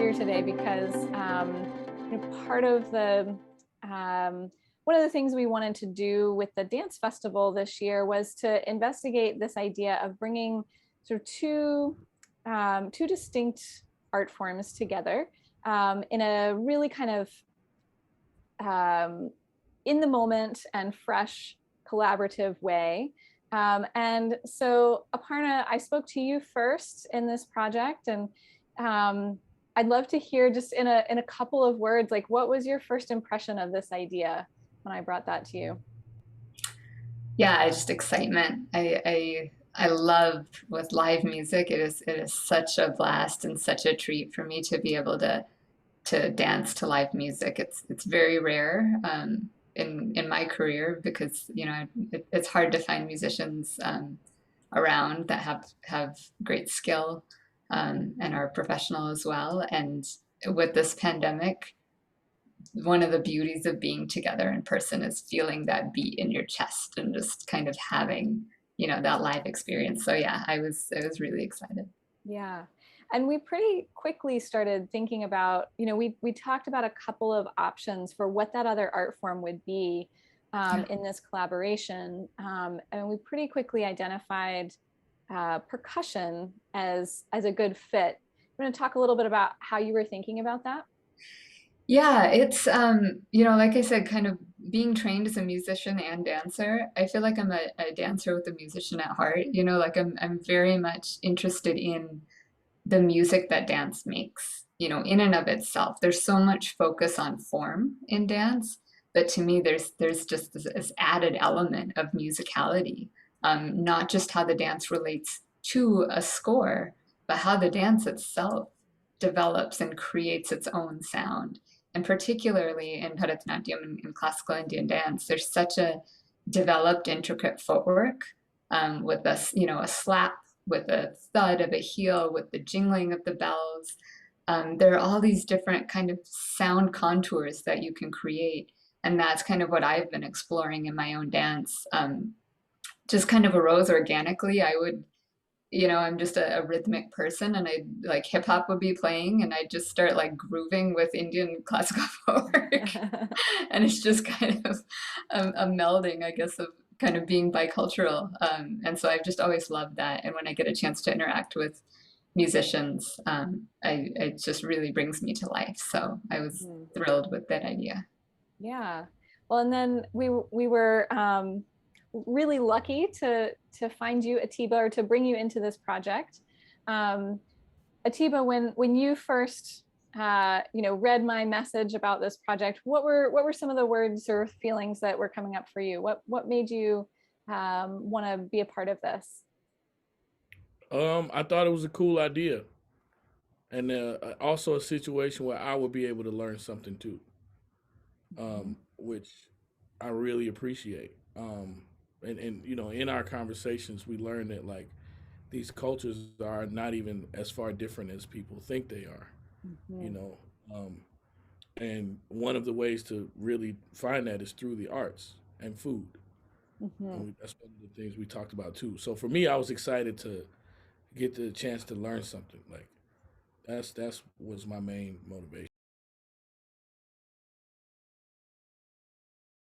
here today because part of the one of the things we wanted to do with the dance festival this year was to investigate this idea of bringing sort of two distinct art forms together in a really kind of in the moment and fresh collaborative way. And so Aparna, I spoke to you first in this project, and I'd love to hear just in a couple of words, like what was your first impression of this idea when I brought that to you? Yeah, just excitement. I love with live music. It is such a blast and such a treat for me to be able to dance to live music. It's very rare in my career because it's hard to find musicians around that have great skill and are professional as well. And with this pandemic, one of the beauties of being together in person is feeling that beat in your chest and just kind of having, that live experience. So yeah, I was really excited. Yeah. And we pretty quickly started thinking about, we talked about a couple of options for what that other art form would be Yeah. in this collaboration. And we pretty quickly identified percussion as a good fit. I'm going to talk a little bit about how you were thinking about that. Yeah, it's like I said, kind of being trained as a musician and dancer. I feel like I'm a dancer with a musician at heart. Like I'm very much interested in the music that dance makes, in and of itself. There's so much focus on form in dance, but to me, there's just this added element of musicality, not just how the dance relates to a score, but how the dance itself develops and creates its own sound. And particularly in Bharatanatyam and in classical Indian dance, there's such a developed, intricate footwork with a slap, with a thud of a heel, with the jingling of the bells. There are all these different kind of sound contours that you can create. And that's kind of what I've been exploring in my own dance. Just kind of arose organically. I'm just a rhythmic person, and I like hip hop would be playing and I just start like grooving with Indian classical footwork. And it's just kind of a melding, I guess, of kind of being bicultural. And so I've just always loved that. And when I get a chance to interact with musicians, it just really brings me to life. So I was Mhm. thrilled with that idea. Yeah. Well, and then we were really lucky to find you, Atiba, or to bring you into this project. Um, Atiba, when you first read my message about this project, what were some of the words or feelings that were coming up for you? What made you want to be a part of this? I thought it was a cool idea, and also a situation where I would be able to learn something too, which I really appreciate. And in our conversations, we learned that like these cultures are not even as far different as people think they are. You Mhm. know, um, and one of the ways to really find that is through the arts and food, and Mhm. that's one of the things we talked about too. So for me, I was excited to get the chance to learn something like that's was my main motivation.